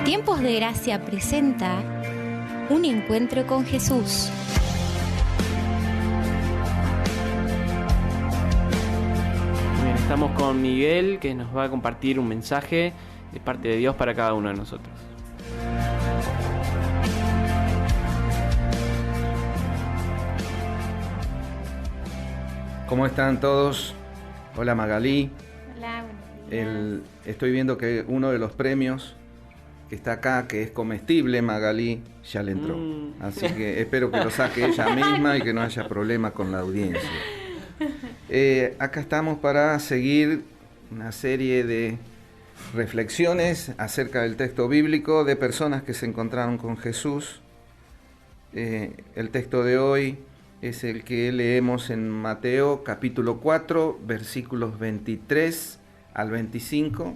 Tiempos de Gracia presenta un encuentro con Jesús. Bien, estamos con Miguel, que nos va a compartir un mensaje de parte de Dios para cada uno de nosotros. ¿Cómo están todos? Hola Magalí. Hola, buenos días. Estoy viendo que uno de los premios que está acá, que es comestible, Magalí, ya le entró. Así que espero que lo saque ella misma y que no haya problema con la audiencia. Acá estamos para seguir una serie de reflexiones acerca del texto bíblico de personas que se encontraron con Jesús. El texto de hoy es el que leemos en Mateo capítulo 4, versículos 23 al 25,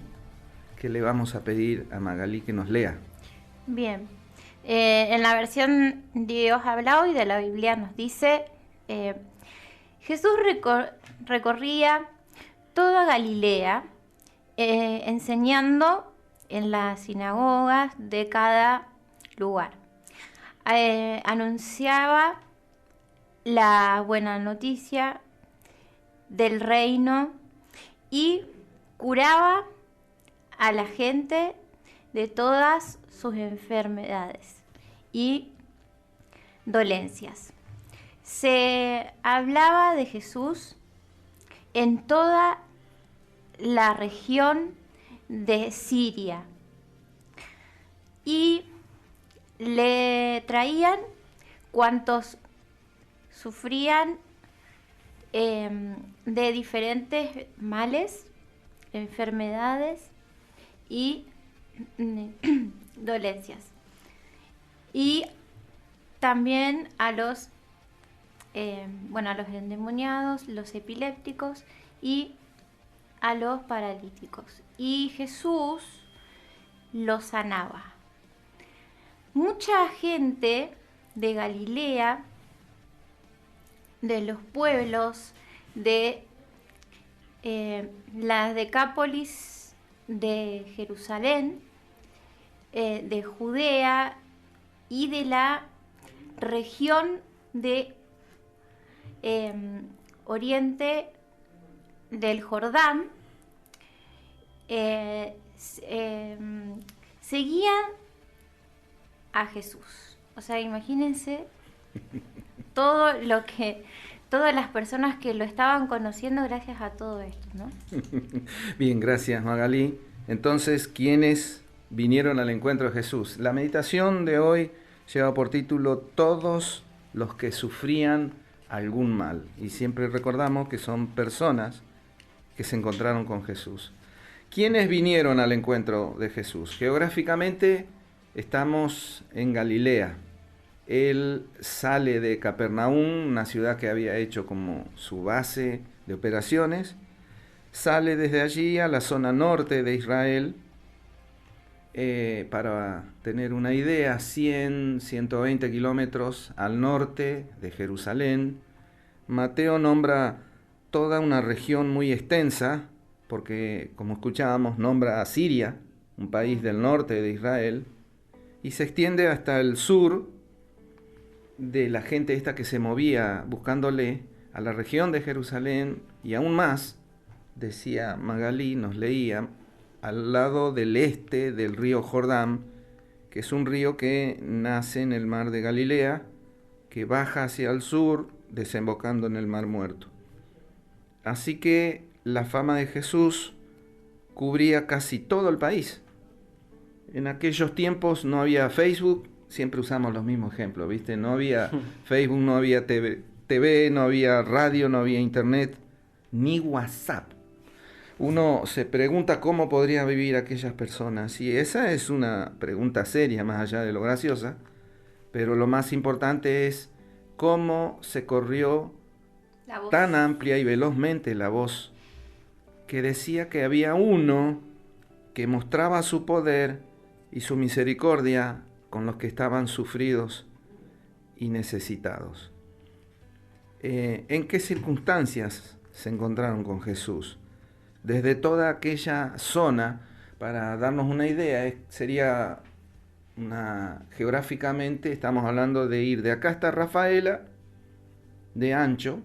que le vamos a pedir a Magalí que nos lea. Bien, en la versión Dios habla hoy de la Biblia nos dice, Jesús recorría toda Galilea, enseñando en las sinagogas de cada lugar. Anunciaba la buena noticia del reino y curaba a la gente de todas sus enfermedades y dolencias. Se hablaba de Jesús en toda la región de Siria y le traían cuantos sufrían de diferentes males, enfermedades y dolencias. Y también a los endemoniados, los epilépticos y a los paralíticos. Y Jesús los sanaba. Mucha gente de Galilea, de los pueblos de la Decápolis de Jerusalén, de Judea y de la región de oriente del Jordán, seguían a Jesús. O sea, imagínense todas las personas que lo estaban conociendo gracias a todo esto, ¿no? Bien, gracias Magalí. Entonces, ¿quiénes vinieron al encuentro de Jesús? La meditación de hoy lleva por título Todos los que sufrían algún mal. Y siempre recordamos que son personas que se encontraron con Jesús. ¿Quiénes vinieron al encuentro de Jesús? Geográficamente estamos en Galilea. Él sale de Capernaum, una ciudad que había hecho como su base de operaciones, sale desde allí a la zona norte de Israel, para tener una idea, 120 kilómetros al norte de Jerusalén. Mateo nombra toda una región muy extensa, porque como escuchábamos, nombra a Siria, un país del norte de Israel, y se extiende hasta el sur de la gente esta que se movía buscándole a la región de Jerusalén y aún más, decía Magalí, nos leía, al lado del este del río Jordán, que es un río que nace en el mar de Galilea, que baja hacia el sur, desembocando en el Mar Muerto. Así que la fama de Jesús cubría casi todo el país. En aquellos tiempos no había Facebook, siempre usamos los mismos ejemplos, ¿viste? No había Facebook, no había TV, no había radio, no había internet, ni WhatsApp. Uno se pregunta cómo podrían vivir aquellas personas, y esa es una pregunta seria, más allá de lo graciosa, pero lo más importante es cómo se corrió tan amplia y velozmente la voz que decía que había uno que mostraba su poder y su misericordia con los que estaban sufridos y necesitados. ¿En qué circunstancias se encontraron con Jesús? Desde toda aquella zona Para darnos una idea, geográficamente estamos hablando de ir de acá hasta Rafaela, de ancho,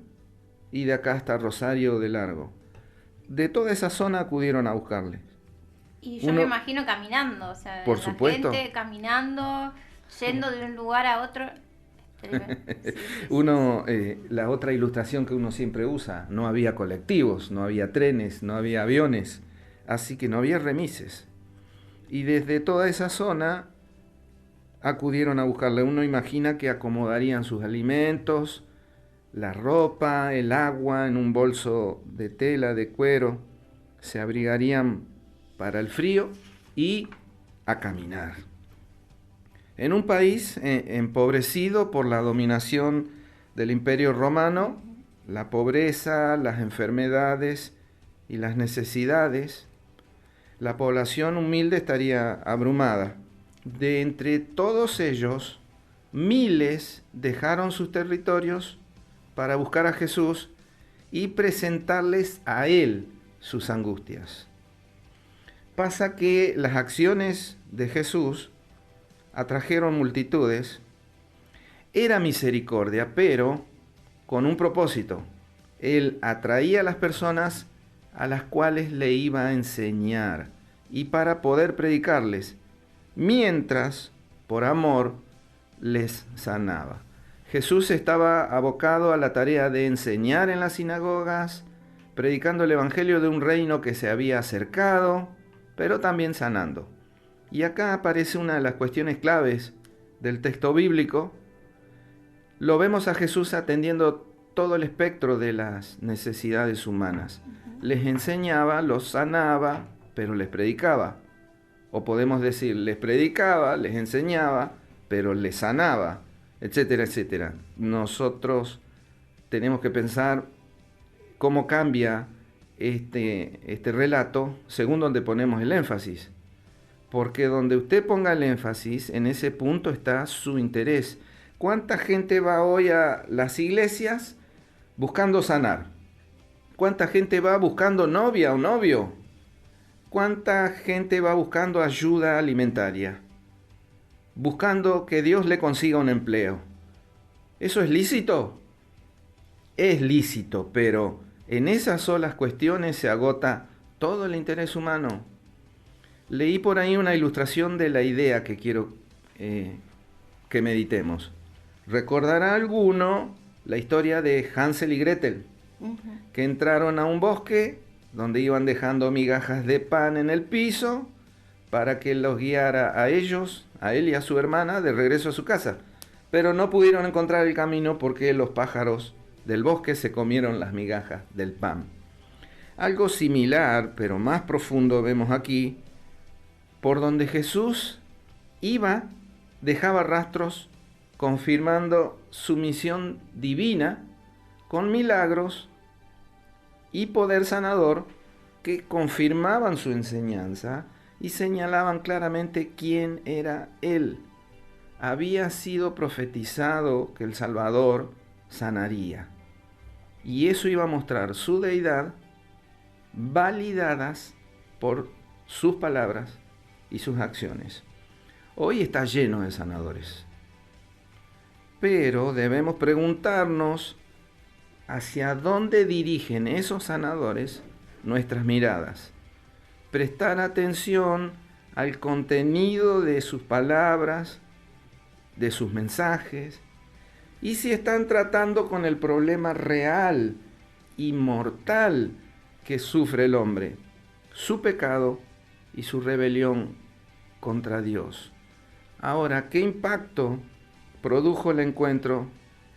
y de acá hasta Rosario de largo. De toda esa zona acudieron a buscarle. Y yo me imagino caminando, o sea, por la supuesto, gente caminando, yendo de un lugar a otro. La otra ilustración que uno siempre usa, no había colectivos, no había trenes, no había aviones, así que no había remises. Y desde toda esa zona acudieron a buscarle. Uno imagina que acomodarían sus alimentos, la ropa, el agua en un bolso de tela, de cuero, se abrigarían para el frío y a caminar. En un país empobrecido por la dominación del Imperio Romano, la pobreza, las enfermedades y las necesidades, la población humilde estaría abrumada. De entre todos ellos, miles dejaron sus territorios para buscar a Jesús y presentarles a Él sus angustias. Pasa que las acciones de Jesús atrajeron multitudes. Era misericordia, pero con un propósito. Él atraía a las personas a las cuales le iba a enseñar y para poder predicarles, mientras, por amor, les sanaba. Jesús estaba abocado a la tarea de enseñar en las sinagogas, predicando el evangelio de un reino que se había acercado, pero también sanando. Y acá aparece una de las cuestiones claves del texto bíblico. Lo vemos a Jesús atendiendo todo el espectro de las necesidades humanas. Les enseñaba, los sanaba, pero les predicaba. O podemos decir, les predicaba, les enseñaba, pero les sanaba, etcétera, etcétera. Nosotros tenemos que pensar cómo cambia este relato según donde ponemos el énfasis. Porque donde usted ponga el énfasis, en ese punto está su interés. ¿Cuánta gente va hoy a las iglesias buscando sanar? ¿Cuánta gente va buscando novia o novio? ¿Cuánta gente va buscando ayuda alimentaria? Buscando que Dios le consiga un empleo. ¿Eso es lícito? Es lícito, pero en esas solas cuestiones se agota todo el interés humano. Leí por ahí una ilustración de la idea que quiero que meditemos. ¿Recordará alguno la historia de Hansel y Gretel? Que entraron a un bosque donde iban dejando migajas de pan en el piso para que los guiara a ellos, a él y a su hermana, de regreso a su casa. Pero no pudieron encontrar el camino porque los pájaros del bosque se comieron las migajas del pan. Algo similar, pero más profundo, vemos aquí. Por donde Jesús iba, dejaba rastros confirmando su misión divina con milagros y poder sanador que confirmaban su enseñanza y señalaban claramente quién era Él. Había sido profetizado que el Salvador sanaría. Y eso iba a mostrar su deidad validadas por sus palabras y sus acciones. Hoy está lleno de sanadores. Pero debemos preguntarnos hacia dónde dirigen esos sanadores nuestras miradas. Prestar atención al contenido de sus palabras, de sus mensajes, y si están tratando con el problema real y mortal que sufre el hombre, su pecado y su rebelión contra Dios. Ahora, ¿qué impacto produjo el encuentro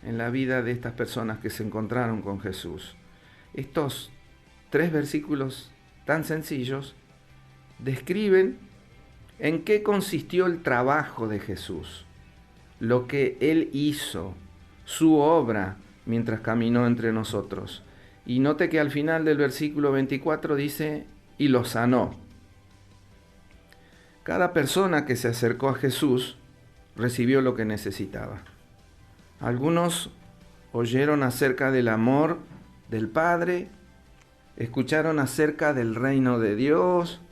en la vida de estas personas que se encontraron con Jesús? Estos 3 versículos tan sencillos describen en qué consistió el trabajo de Jesús, lo que Él hizo, su obra mientras caminó entre nosotros. Y note que al final del versículo 24 dice, y lo sanó. Cada persona que se acercó a Jesús recibió lo que necesitaba. Algunos oyeron acerca del amor del Padre, escucharon acerca del reino de Dios,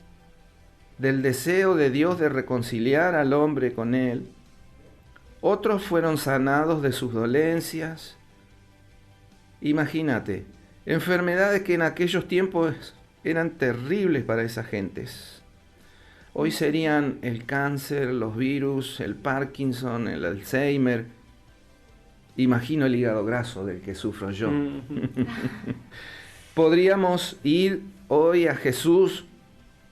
del deseo de Dios de reconciliar al hombre con Él. Otros fueron sanados de sus dolencias. Imagínate, enfermedades que en aquellos tiempos eran terribles para esas gentes. Hoy serían el cáncer, los virus, el Parkinson, el Alzheimer. Imagino el hígado graso del que sufro yo. Podríamos ir hoy a Jesús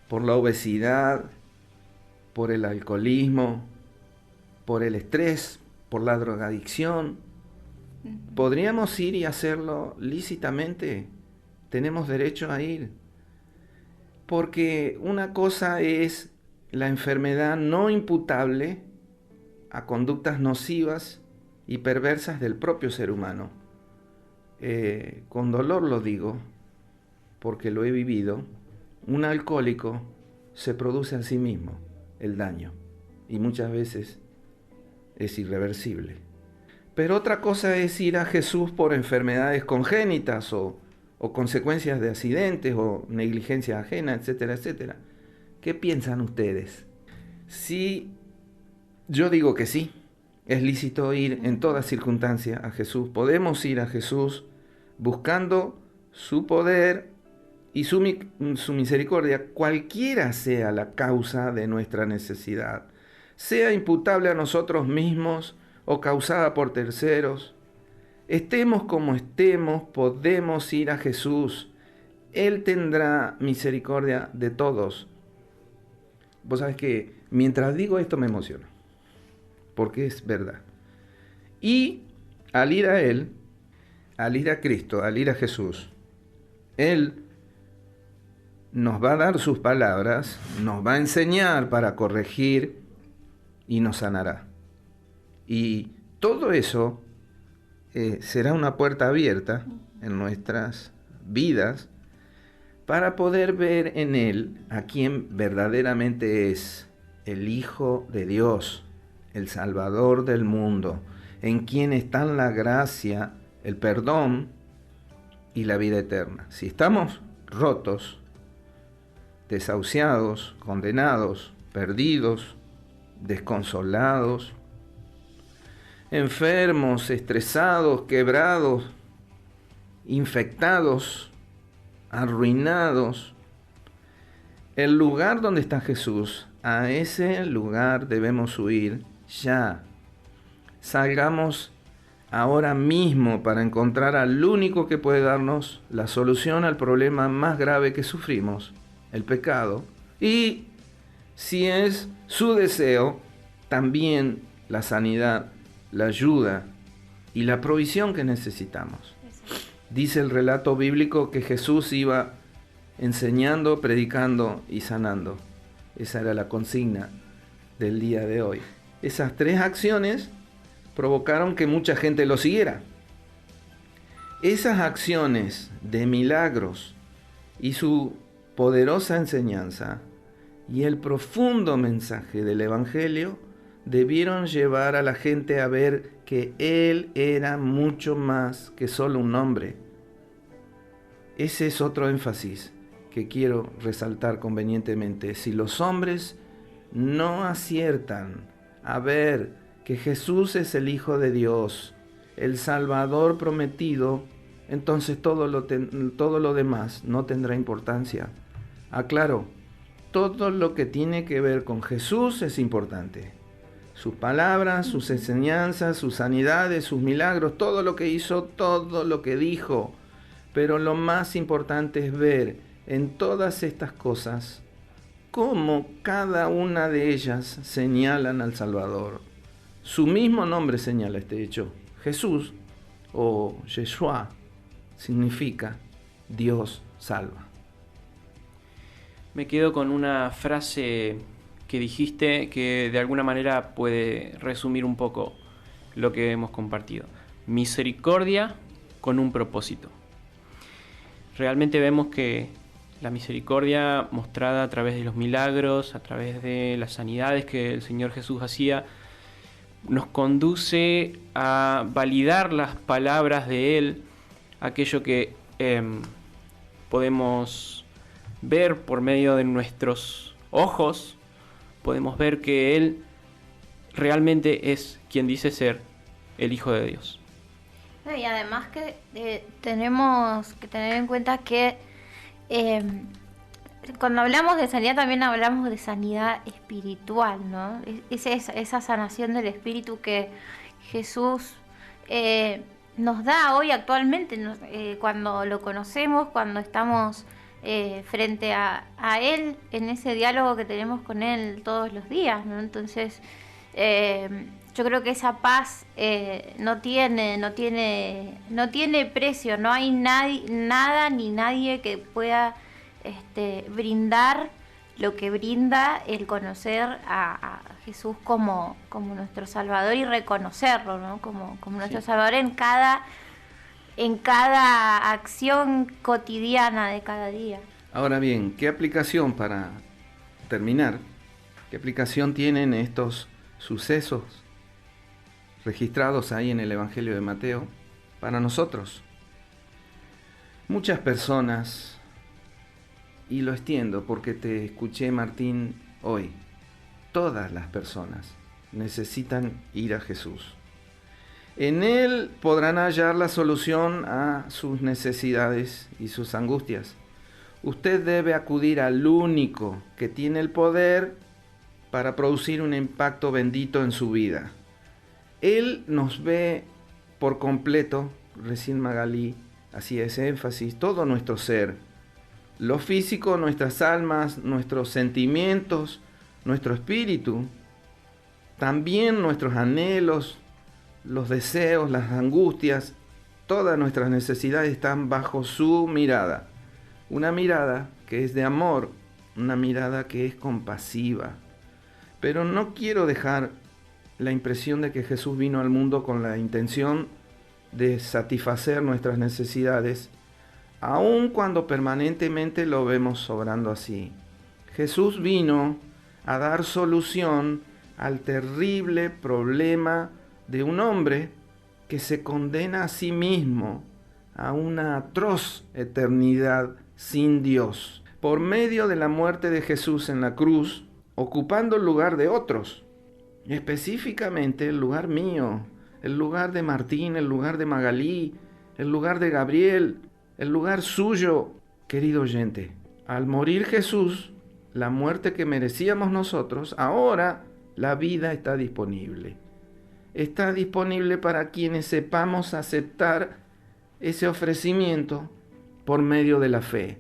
por la obesidad, por el alcoholismo, por el estrés, por la drogadicción. ¿Podríamos ir y hacerlo lícitamente? Tenemos derecho a ir. Porque una cosa es la enfermedad no imputable a conductas nocivas y perversas del propio ser humano. Con dolor lo digo, porque lo he vivido. Un alcohólico se produce a sí mismo el daño y muchas veces es irreversible. Pero otra cosa es ir a Jesús por enfermedades congénitas o consecuencias de accidentes o negligencia ajena, etcétera, etcétera. ¿Qué piensan ustedes? Sí, yo digo que sí, es lícito ir en toda circunstancia a Jesús. Podemos ir a Jesús buscando su poder y su misericordia, cualquiera sea la causa de nuestra necesidad, sea imputable a nosotros mismos o causada por terceros. Estemos como estemos, podemos ir a Jesús. Él tendrá misericordia de todos. Vos sabés que mientras digo esto me emociono, porque es verdad. Y al ir a Él, al ir a Cristo, al ir a Jesús, Él nos va a dar sus palabras, nos va a enseñar para corregir y nos sanará. Y todo eso será una puerta abierta en nuestras vidas para poder ver en Él a quien verdaderamente es el Hijo de Dios, el Salvador del mundo, en quien están la gracia, el perdón y la vida eterna. Si estamos rotos, desahuciados, condenados, perdidos, desconsolados, enfermos, estresados, quebrados, infectados, arruinados, el lugar donde está Jesús, a ese lugar debemos huir ya. Salgamos ahora mismo para encontrar al único que puede darnos la solución al problema más grave que sufrimos, el pecado, y si es su deseo, también la sanidad, la ayuda y la provisión que necesitamos. Dice el relato bíblico que Jesús iba enseñando, predicando y sanando. Esa era la consigna del día de hoy. Esas tres acciones provocaron que mucha gente lo siguiera. Esas acciones de milagros y su poderosa enseñanza y el profundo mensaje del Evangelio debieron llevar a la gente a ver que Él era mucho más que solo un hombre. Ese es otro énfasis que quiero resaltar convenientemente. Si los hombres no aciertan a ver que Jesús es el Hijo de Dios, el Salvador prometido, entonces todo lo demás no tendrá importancia. Aclaro, todo lo que tiene que ver con Jesús es importante. Sus palabras, sus enseñanzas, sus sanidades, sus milagros, todo lo que hizo, todo lo que dijo. Pero lo más importante es ver en todas estas cosas cómo cada una de ellas señalan al Salvador. Su mismo nombre señala este hecho. Jesús, o Yeshua, significa Dios salva. Me quedo con una frase que dijiste que de alguna manera puede resumir un poco lo que hemos compartido. Misericordia con un propósito. Realmente vemos que la misericordia mostrada a través de los milagros, a través de las sanidades que el Señor Jesús hacía, nos conduce a validar las palabras de Él, aquello que podemos ver por medio de nuestros ojos, podemos ver que Él realmente es quien dice ser el Hijo de Dios. Y además que tenemos que tener en cuenta que cuando hablamos de sanidad también hablamos de sanidad espiritual, ¿no? Esa sanación del espíritu que Jesús nos da hoy actualmente, cuando lo conocemos, cuando estamos frente a Él, en ese diálogo que tenemos con Él todos los días, ¿no? Entonces, yo creo que esa paz no tiene precio, no hay nada ni nadie que pueda brindar lo que brinda el conocer a Jesús como nuestro Salvador y reconocerlo, ¿no? como nuestro Salvador en cada acción cotidiana de cada día. Ahora bien, ¿qué aplicación, para terminar, qué aplicación tienen estos sucesos registrados ahí en el Evangelio de Mateo para nosotros? Muchas personas, y lo extiendo porque te escuché, Martín, hoy, todas las personas necesitan ir a Jesús. En Él podrán hallar la solución a sus necesidades y sus angustias. Usted debe acudir al único que tiene el poder para producir un impacto bendito en su vida. Él nos ve por completo, recién Magalí hacía ese énfasis, todo nuestro ser. Lo físico, nuestras almas, nuestros sentimientos, nuestro espíritu, también nuestros anhelos, los deseos, las angustias, todas nuestras necesidades están bajo su mirada. Una mirada que es de amor, una mirada que es compasiva. Pero no quiero dejar la impresión de que Jesús vino al mundo con la intención de satisfacer nuestras necesidades, aun cuando permanentemente lo vemos obrando así. Jesús vino a dar solución al terrible problema de un hombre que se condena a sí mismo a una atroz eternidad sin Dios, por medio de la muerte de Jesús en la cruz, ocupando el lugar de otros, específicamente el lugar mío, el lugar de Martín, el lugar de Magalí, el lugar de Gabriel, el lugar suyo, querido oyente. Al morir Jesús, la muerte que merecíamos nosotros, ahora la vida está disponible. Está disponible para quienes sepamos aceptar ese ofrecimiento por medio de la fe.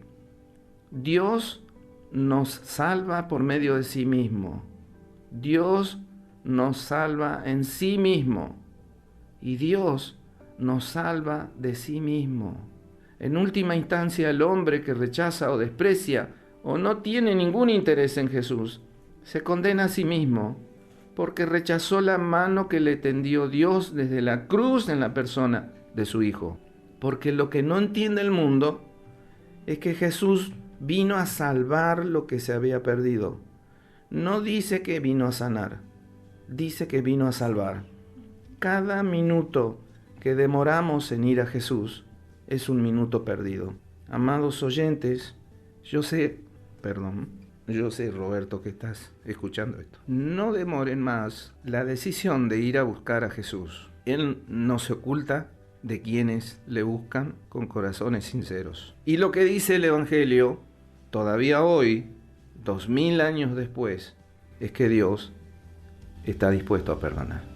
Dios nos salva por medio de sí mismo. Dios nos salva en sí mismo. Y Dios nos salva de sí mismo. En última instancia, el hombre que rechaza o desprecia o no tiene ningún interés en Jesús, se condena a sí mismo, porque rechazó la mano que le tendió Dios desde la cruz en la persona de su Hijo. Porque lo que no entiende el mundo es que Jesús vino a salvar lo que se había perdido. No dice que vino a sanar, dice que vino a salvar. Cada minuto que demoramos en ir a Jesús es un minuto perdido. Amados oyentes, yo sé, Roberto, que estás escuchando esto. No demoren más la decisión de ir a buscar a Jesús. Él no se oculta de quienes le buscan con corazones sinceros. Y lo que dice el Evangelio, todavía hoy, 2000 años después, es que Dios está dispuesto a perdonar.